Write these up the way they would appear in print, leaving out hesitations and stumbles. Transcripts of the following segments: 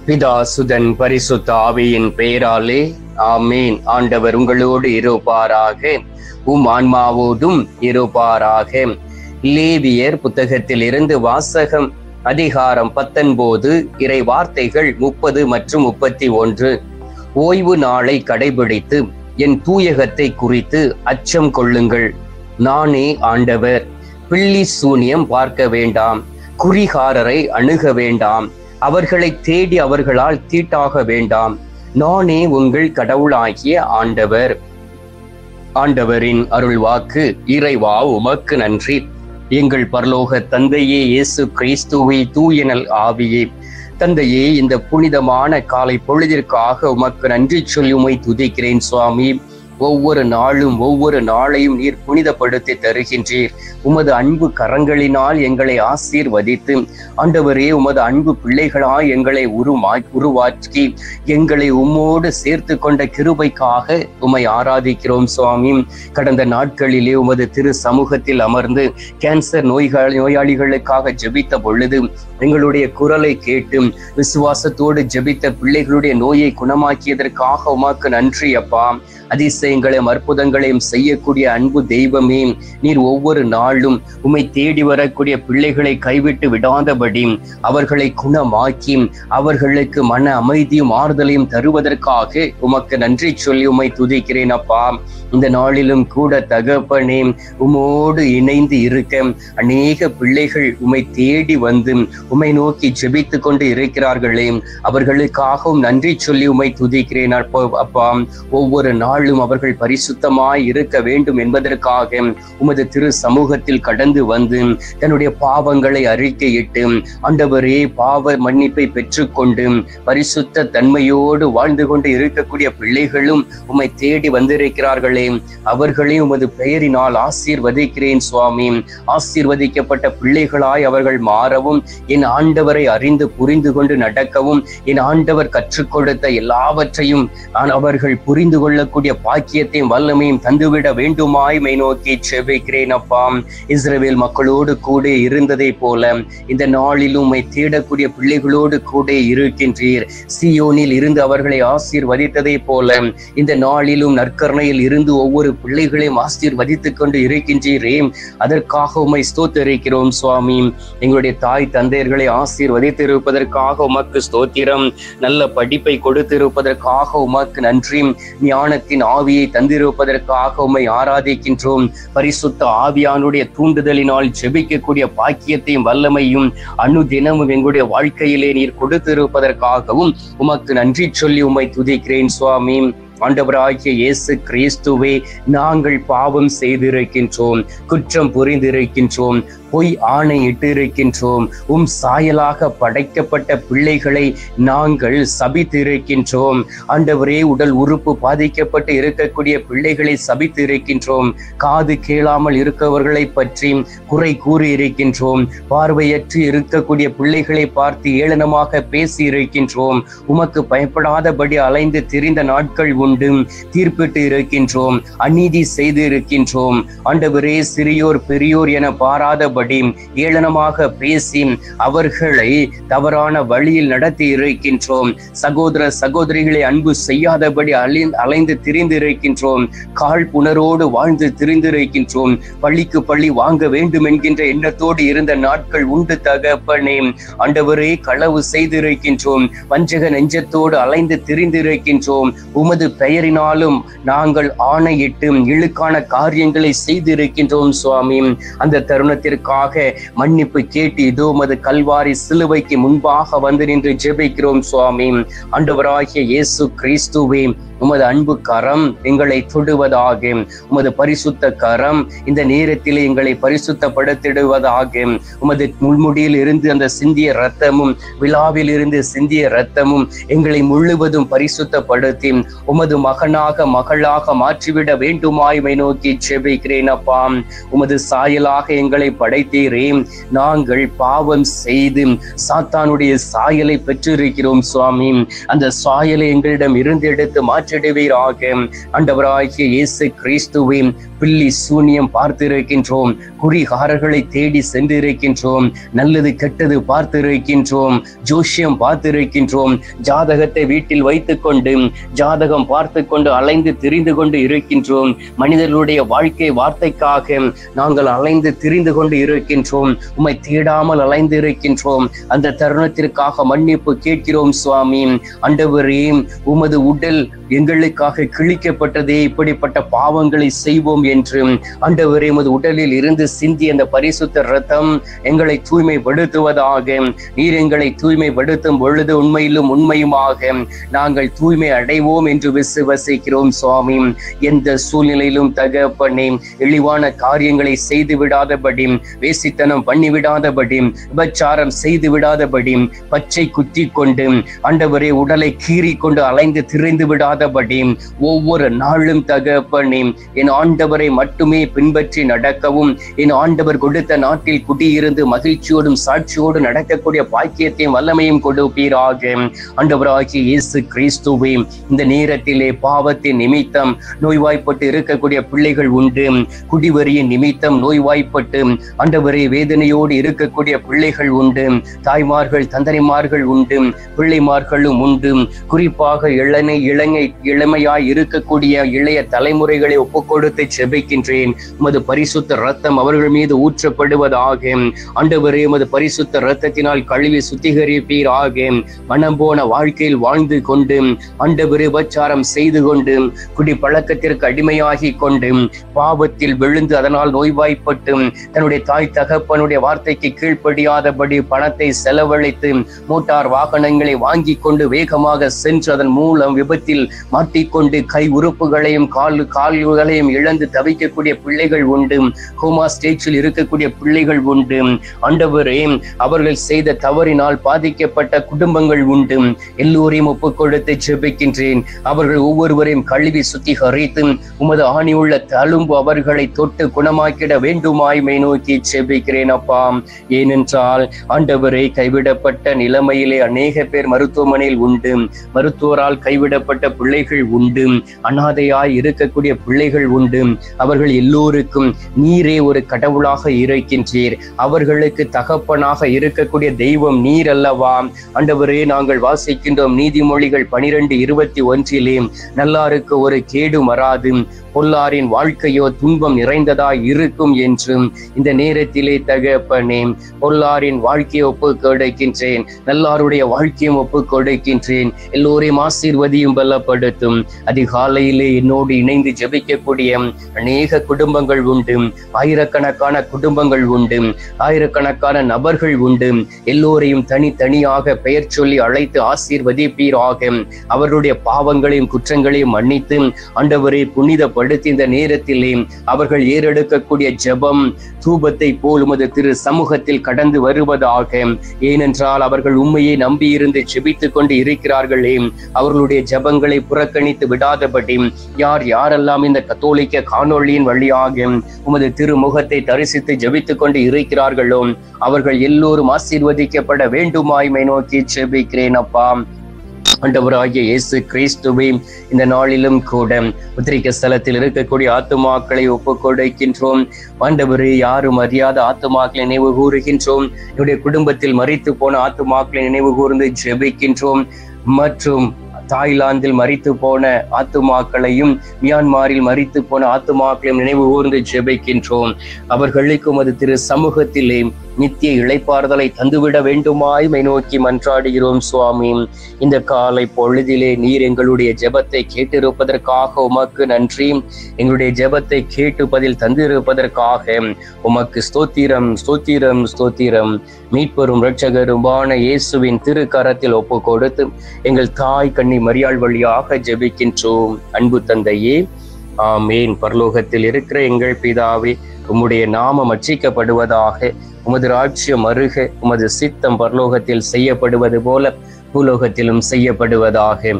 பிதா சுதன் பரிசுத்த ஆவியின் பெயராலே ஆமேன். ஆண்டவர் உங்களோடு இருப்பாராக, ஆன்மாவோடும் இருப்பாராக. லேவியர் புத்தகத்தில் இருந்து வாசகம். அதிகாரம் 19, இறை வார்த்தைகள் 30 மற்றும் 31. ஓய்வு நாளை கடைபிடித்து என் தூயகத்தை குறித்து அச்சம் கொள்ளுங்கள். நானே ஆண்டவர். பில்லி சூனியம் பார்க்க வேண்டாம், குறிகாரரை அணுக வேண்டாம், அவர்களை தேடி அவர்களால் தீட்டாக வேண்டாம். நானே உங்கள் கடவுளாகிய ஆண்டவர். ஆண்டவரின் அருள் வாக்கு. இறைவா உமக்கு நன்றி. எங்கள் பரலோக தந்தையே, இயேசு கிறிஸ்துவே, தூயனல் ஆவியே, தந்தையே, இந்த புனிதமான காலை பொழுதிற்காக உமக்கு நன்றி சொல்லி உம்மை துதிக்கிறேன் சுவாமி. ஒவ்வொரு நாளும் ஒவ்வொரு நாளையும் நீர் புனிதப்படுத்தி தருகின்றீர். உமது அன்பு கரங்களினால் எங்களை ஆசீர்வதித்து ஆண்டவரே, உமது அன்பு பிள்ளைகளாய் எங்களை உருவாக்கி எங்களை உம்மோடு சேர்த்து கொண்ட கிருபைக்காக உம்மை ஆராதிக்கிறோம் சுவாமி. கடந்த நாட்களிலே உமது திரு சமூகத்தில் அமர்ந்து கேன்சர் நோயாளிகளுக்காக ஜெபித்த பொழுது எங்களுடைய குரலை கேட்டு விசுவாசத்தோடு ஜெபித்த பிள்ளைகளுடைய நோயை குணமாக்கியதற்காக உமக்கு நன்றி அப்பா. அதிசயங்களையும் அற்புதங்களையும் செய்யக்கூடிய அன்பு தெய்வமே, நீர் ஒவ்வொரு நாளும் உம்மை தேடி வரக்கூடிய பிள்ளைகளை கைவிட்டு விடாதபடி அவர்களை குணமாக்கி அவர்களுக்கு மன அமைதியும் ஆறுதலையும் தருவதற்காக உமக்கு நன்றி சொல்லி உம்மை துதிக்கிறேன் அப்பா. இந்த நாளிலும் கூட தகப்பனே, உம்மோடு இணைந்து இருக்க அநேக பிள்ளைகள் உம்மை தேடி வந்து உம்மை நோக்கி ஜெபித்து கொண்டு இருக்கிறார்களே, அவர்களுக்காகவும் நன்றி சொல்லி உம்மை துதிக்கிறேன் அப்பா. ஒவ்வொரு நாளும் அவர்கள் பரிசுத்தமாய் இருக்க வேண்டும் என்பதற்காக உமது திரு சமூகத்தில் கடந்து வந்து தன்னுடைய பாவங்களை அறிக்கையிட்டு ஆண்டவரே, பாவ மன்னிப்பை பெற்றுக்கொண்டு பரிசுத்த தன்மையோடு வாழ்ந்து கொண்டு இருக்கக்கூடிய பிள்ளைகளும் உம்மை தேடி வந்திருக்கிறார்களே, அவர்களையும் உமது பெயரினால் ஆசீர்வதிக்கிறேன் சுவாமி. ஆசீர்வதிக்கப்பட்ட பிள்ளைகளாய் அவர்கள் மாறவும், என் ஆண்டவரை அறிந்து புரிந்து கொண்டு நடக்கவும், என் ஆண்டவர் கற்றுக் கொடுத்த எல்லாவற்றையும் அவர்கள் புரிந்து கொள்ளக்கூடிய பாக்கியத்தையும் வல்லமையும் தந்துவிட வேண்டுமாய் மை நோக்கி செபிக்கிறேன் அப்பா. இஸ்ரவேல் மக்களோடு கூட இருந்ததை போல இந்த நாளிலும் உம்மை தேடக்கூடிய பிள்ளைகளோடு கூட இருக்கின்றீர். சியோனில் இருந்து அவர்களை ஆசீர்வதித்ததை போல இந்த நாளிலும் நற்கருணையில் இருந்து ஒவ்வொரு பிள்ளைகளையும் ஆசீர்வதித்துக் கொண்டு இருக்கின்றீரே, அதற்காக உம்மை ஸ்தோத்திரிக்கிறோம் சுவாமி. எங்களுடைய தாய் தந்தையர்களை ஆசீர்வதித்திருப்பதற்காக உமக்கு ஸ்தோத்திரம். நல்ல படிப்பை கொடுத்திருப்பதற்காக உமக்கு நன்றி. ஞானத்தின் ஆவியை தந்திருப்பதற்காக உம்மை ஆராதிக்கின்றோம். பரிசுத்த ஆவியானுடைய தூண்டுதலினால் ஜெபிக்கக்கூடிய பாக்கியத்தையும் வல்லமையும் அனுதினமும் எங்களுடைய வாழ்க்கையிலே நீர் கொடுத்திருப்பதற்காகவும் உமக்கு நன்றி சொல்லி உம்மை துதிக்கிறேன் சுவாமி. ஆண்டவராகிய இயேசு கிறிஸ்துவே, நாங்கள் பாவம் செய்திருக்கின்றோம், குற்றம் புரிந்திருக்கின்றோம், பொய் ஆணையிட்டு இருக்கின்றோம். சாயலாக படைக்கப்பட்ட பிள்ளைகளை நாங்கள் சபித்திருக்கின்றோம். ஆண்டவரே, உடல் உறுப்பு பாதிக்கப்பட்டு இருக்கக்கூடிய பிள்ளைகளை சபித்திருக்கின்றோம். காது கேளாமல் இருக்கவர்களை பற்றி குறை கூறி இருக்கின்றோம். பார்வையற்று இருக்கக்கூடிய பிள்ளைகளை பார்த்து ஏளனமாக பேசி இருக்கின்றோம். உமக்கு பயப்படாதபடி அலைந்து திரிந்த நாட்கள் உண்டு. தீர்ப்பிட்டு இருக்கின்றோம், அநீதி செய்து இருக்கின்றோம். ஆண்டவரே, சிறியோர் பெரியோர் என பாராத ஏளனமாக பேசி அவர்களை தவறான வழியில் நடத்தி இருக்கின்றோம். சகோதர சகோதரிகளை அன்பு செய்யாதபடி அலைந்து திரிந்து இருக்கின்றோம். காழ்ப்புணரோடு வாழ்ந்து திரிந்து இருக்கின்றோம். பள்ளிக்கு பள்ளி வாங்க வேண்டும் என்கின்ற எண்ணத்தோடு இருந்த நாட்கள் உண்டு தகப்பனே. ஆண்டவரே, களவு செய்திருக்கின்றோம். வஞ்சக நெஞ்சத்தோடு அலைந்து திரிந்து இருக்கின்றோம். உமது பெயரினாலும் நாங்கள் ஆணையிட்டு இழுக்கான காரியங்களை செய்திருக்கின்றோம் சுவாமி. அந்த தருணத்திற்கு மன்னிப்பு கேட்டு இதோ உமது கல்வாரி சிலுவைக்கு முன்பாக வந்து நின்று ஜெபிக்கிறோம் சுவாமி. ஆண்டவராகிய இயேசு கிறிஸ்துவே, உமது அன்பு கரம் எங்களை தொடுவதாக, உமது பரிசுத்த கரம் இந்த நேரத்தில் எங்களை பரிசுத்தப்படுத்திடுவதாக. உமது முள்முடியில் இருந்து அந்த சிந்திய இரத்தமும் விழாவில் இருந்து சிந்திய இரத்தமும் எங்களை முழுவதும் பரிசுத்தப்படுத்தி உமது மகனாக மகளாக மாற்றிவிட வேண்டுமாய் மை நோக்கி ஜெபிக்கிறேன் அப்பா. உமது சாயலாக எங்களை படைத்தீரே. நாங்கள் பாவம் செய்து சாத்தானுடைய சாயலை பெற்றிருக்கிறோம் சுவாமி. அந்த சாயலை எங்களிடம் இருந்து எடுத்து மாற்றிடுவீராக. ஆண்டவராகிய இயேசு கிறிஸ்துவே, பில்லி சூனியம் பார்த்திருக்கின்றோம், குறிகாரர்களை தேடி சென்றிருக்கின்றோம், நல்லது கெட்டது பார்த்திருக்கின்றோம், ஜோஷியம் பார்த்திருக்கின்றோம், ஜாதகத்தை வீட்டில் வைத்துக் கொண்டு ஜாதகம் பார்த்து கொண்டு அலைந்து திரிந்து கொண்டு இருக்கின்றோம். மனிதர்களுடைய வாழ்க்கை வார்த்தைக்காக நாங்கள் அலைந்து திரிந்து கொண்டு இருக்கின்றோம். உம்மை தேடாமல் அலைந்து இருக்கின்றோம். அந்த தருணத்திற்காக மன்னிப்பு கேட்கிறோம் சுவாமி. ஆண்டவரே, உமது உடல் எங்களுக்காக கிழிக்கப்பட்டதே, இப்படிப்பட்ட பாவங்களை செய்வோம் என்று ஆண்டவரே உமது உடலில் இருந்து சிந்தி அந்த பரிசுத்த இரத்தம் எங்களை தூய்மைப்படுத்துவதாக. நீர் எங்களை தூய்மைப்படுத்தும் பொழுது உண்மையிலும் உண்மையுமாக நாங்கள் தூய்மை அடைவோம் என்று விசுவசிக்கிறோம் சுவாமி. எந்த சூழ்நிலையிலும் தகப்பனே, இழிவான காரியங்களை செய்து விடாதபடி, வேசித்தனம் பண்ணி விடாதபடி, விபச்சாரம் செய்து விடாதபடி, பச்சை குத்தி கொண்டு ஆண்டவரே உடலை கீறி கொண்டு அலைந்து திரிந்து விடாதபடி, ஒவ்வொரு நாளும் தகப்பனே என் ஆண்டவரை மட்டுமே பின்பற்றி நடக்கவும், என் ஆண்டவர் கொடுத்த நாட்டில் குடியிருந்து மகிழ்ச்சியோடும் சாட்சியோடு நடக்கக்கூடிய பாக்கியத்தையும் வல்லமையும் கொடுப்பீராக. ஆண்டவராகிய இயேசு கிறிஸ்துவே, இந்த நேரத்திலே பாவத்தின் நிமித்தம் நோய்வாய்ப்பட்டு இருக்கக்கூடிய பிள்ளைகள் உண்டு. குடிவரியின் நிமித்தம் நோய்வாய்ப்பட்டு ஆண்டவரே வேதனையோடு இருக்கக்கூடிய பிள்ளைகள் உண்டு. தாய்மார்கள் தந்தரிமார்கள் உண்டு, பிள்ளைமார்களும் உண்டு. குறிப்பாக இளமையாய் இருக்கக்கூடிய இளைய தலைமுறைகளை ஒப்புக்கொடுத்து செபிக்கின்றேன். உமது பரிசுத்த இரத்தம் அவர்கள் மீது ஊற்றப்படுவதாக. ஆண்டவரே, உமது பரிசுத்த இரத்தத்தினால் கழுவி சுத்திகரிப்பீராக. மனம் போன வாழ்க்கையில் வாழ்ந்து கொண்டு ஆண்டவரே விபச்சாரம் செய்து கொண்டு குடி பழக்கத்திற்கு அடிமையாகி கொண்டு பாவத்தில் விழுந்து அதனால் நோய்வாய்ப்பட்டு தன்னுடைய தாய் தகப்பனுடைய வார்த்தைக்கு கீழ்ப்படியாதபடி பணத்தை செலவழித்து மோட்டார் வாகனங்களை வாங்கி கொண்டு வேகமாக சென்று அதன் மூலம் விபத்தில் மாட்டிக்கொண்டு கை உறுப்புகளையும் கால்களையும் இழந்து தவிக்கக்கூடிய பிள்ளைகள் உண்டு. கோமா ஸ்டேஜில் இருக்கக்கூடிய பிள்ளைகள் உண்டு. ஆண்டவரே, அவர்கள் செய்த தவறினால் பாதிக்கப்பட்ட குடும்பங்கள் உண்டு. எல்லோரையும் ஒப்புக்கொடுத்து ஜெபிக்கின்றேன். அவர்கள் ஒவ்வொருவரையும் கழுவி சுத்திகரித்து உமது ஆணியுள்ள தழும்பு அவர்களை தொட்டு குணமாக்கிட வேண்டுமாய்மை நோக்கி ஜெபிக்கிறேன் அப்பா. ஏனென்றால் ஆண்டவரை கைவிடப்பட்ட நிலைமையிலே அநேக பேர் மருத்துவமனையில் உண்டு. மருத்துவரால் கைவிடப்பட்ட பிள்ளைகள் உண்டு. அனாதையாய் இருக்கக்கூடிய பிள்ளைகள் உண்டு. அவர்கள் எல்லோருக்கும் நீரே ஒரு கடவுளாக இருக்கின்றீர். அவர்களுக்கு தகப்பனாக இருக்கக்கூடிய தெய்வம் நீர் அல்லவா? ஆண்டவரே, நாங்கள் வாசிக்கின்றோம் நீதிமொழிகள் 12:21 நல்லாருக்கு ஒரு கேடு வராது, பொல்லாரின் வாழ்க்கையோ துன்பம் நிறைந்ததாய் இருக்கும் என்றும் இந்த நேரத்திலே தகப்பனே, பொல்லாரின் வாழ்க்கையை ஒப்பு கொடுக்கின்றேன், நல்லாருடைய வாழ்க்கையும் ஒப்பு கொடுக்கின்றேன். எல்லோரையும் ஆசீர்வதியும் பலப்படுத்தும். அதிகாலையிலே என்னோடு இணைந்து ஜெபிக்கக்கூடிய அநேக குடும்பங்கள் உண்டு. ஆயிரக்கணக்கான குடும்பங்கள் உண்டு. ஆயிரக்கணக்கான நபர்கள் உண்டு. எல்லோரையும் தனித்தனியாக பெயர் சொல்லி அழைத்து ஆசீர்வதிப்பீராக. அவர்களுடைய பாவங்களையும் குற்றங்களையும் மன்னித்து ஆண்டவரை புனிதப்படுத்தி இந்த நேரத்திலே அவர்கள் ஏறெடுக்கக்கூடிய ஜெபம் தூபத்தை போல் உமது திரு சமூகத்தில் கடந்து வருவதாக. ஏனென்றால் அவர்கள் உண்மையை நம்பியிருந்து ஜெபித்துக் கொண்டு இருக்கிறார்களே, அவர்களுடைய ஜெபங்களை புறக்கணித்து விடாதபடி யாரெல்லாம் இந்த கத்தோலிக்க காணொளியின் வழியாக உமது திருமுகத்தை தரிசித்து ஜெபித்துக் கொண்டு இருக்கிறார்களோ அவர்கள் எல்லோரும் ஆசீர்வதிக்கப்பட வேண்டுமாய்மை நோக்கி ஜெபிக்கிறேன் அப்பா. ஆண்டவராகிய இயேசு கிறிஸ்துவே, இந்த நாளிலும் கூட உத்திரிக்க ஸ்தலத்தில் இருக்கக்கூடிய ஆத்துமாக்களை ஒப்புக் கொடுக்கின்றோம். ஆண்டவரே, யாரும் அறியாத ஆத்துமாக்களை நினைவு கூறுகின்றோம். என்னுடைய குடும்பத்தில் மரித்து போன ஆத்துமாக்களை நினைவு கூர்ந்து ஜெபிக்கின்றோம். மற்றும் தாய்லாந்தில் மரித்து போன ஆத்துமாக்களையும் மியான்மாரில் மரித்து போன ஆத்துமாக்களையும் நினைவு கூர்ந்து ஜெபிக்கின்றோம். அவர்களுக்கு உமது திரு சமூகத்திலே நித்திய இளைப்பாறுதலை தந்துவிட வேண்டுமாய்மை நோக்கி மன்றாடுகிறோம் சுவாமி. இந்த காலை பொழுதிலே நீர் எங்களுடைய ஜெபத்தை கேட்டிருப்பதற்காக உமக்கு நன்றி. எங்களுடைய ஜெபத்தை கேட்டு பதில் தந்திருப்பதற்காக உமக்கு ஸ்தோத்திரம் ஸ்தோத்திரம் ஸ்தோத்திரம். மீட்பெரும் இரட்சகருமான இயேசுவின் திருக்கரத்தில் ஒப்பு கொடுத்து எங்கள் தாய் கன்னி மரியாள் வழியாக ஜெபிக்கின்றோம். அன்பு தந்தையே, ஆமேன். பரலோகத்தில் இருக்கிற எங்கள் பிதாவே, உம்முடைய நாமம் அர்ச்சிக்கப்படுவதாக, உமது ராஜ்யம் அருக, உமது சித்தம் பரலோகத்தில் செய்யப்படுவது போல பூலோகத்திலும் செய்யப்படுவதாக.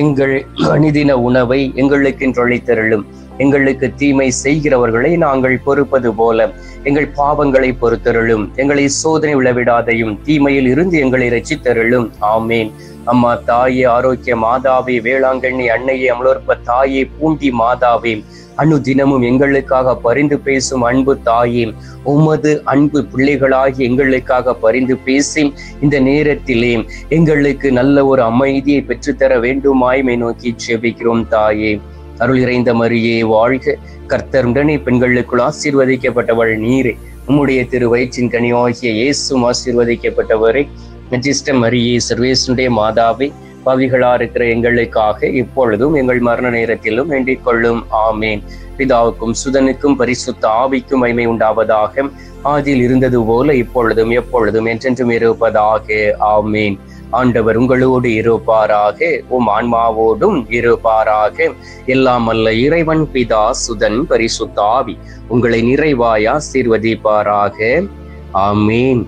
எங்கள் அனுதின உணவை எங்களுக்கு அளித்தருளும். எங்களுக்கு தீமை செய்கிறவர்களை நாங்கள் பொறுப்பது போல எங்கள் பாவங்களை பொறுத்தருளும். எங்களை சோதனை விழவிடாதையும் தீமையில் இருந்து எங்களை ரட்சித்தருளும். ஆமேன். அம்மா தாயே, ஆரோக்கிய மாதாவே, வேளாங்கண்ணி அன்னையே, அமலோற்ப தாயே, பூண்டி மாதாவே, அனுதினமும் எங்களுக்காக பரிந்து பேசும் அன்பு தாயே, உமது அன்பு பிள்ளைகளாகி எங்களுக்காக பரிந்து பேசி இந்த நேரத்திலே எங்களுக்கு நல்ல ஒரு அமைதியை பெற்றுத்தர வேண்டுமாய்மை நோக்கி செபிக்கிறோம் தாயே. அருள் இறைந்த மரியே வாழ்க, கர்த்தர் உடனே பெண்களுக்குள் ஆசீர்வதிக்கப்பட்டவள் நீரே, உம்முடைய திரு வயிற்றின் கனியாகிய இயேசுவும் ஆசீர்வதிக்கப்பட்டவரே. நஜிஷ்ட மரியே, சர்வேசனுடைய மாதாவே, பாவிகளா இருக்கிற எங்களுக்காக இப்பொழுதும் எங்கள் மரண நேரத்திலும் வேண்டிக் கொள்ளும். ஆமேன். பிதாவுக்கும் சுதனுக்கும் பரிசுத்த ஆவிக்கும் மகிமை உண்டாவதாக. ஆதியில் இருந்தது போல இப்பொழுதும் எப்பொழுதும் என்றென்றும் இருப்பதாக. ஆமேன். ஆண்டவர் உங்களோடு இருப்பாராக, உம் ஆன்மாவோடும் இருப்பாராக. எல்லாம் அல்ல இறைவன் பிதா சுதன் பரிசுத்த ஆவி உங்களை நிறைவாய் ஆசீர்வதிப்பாராக. ஆமேன்.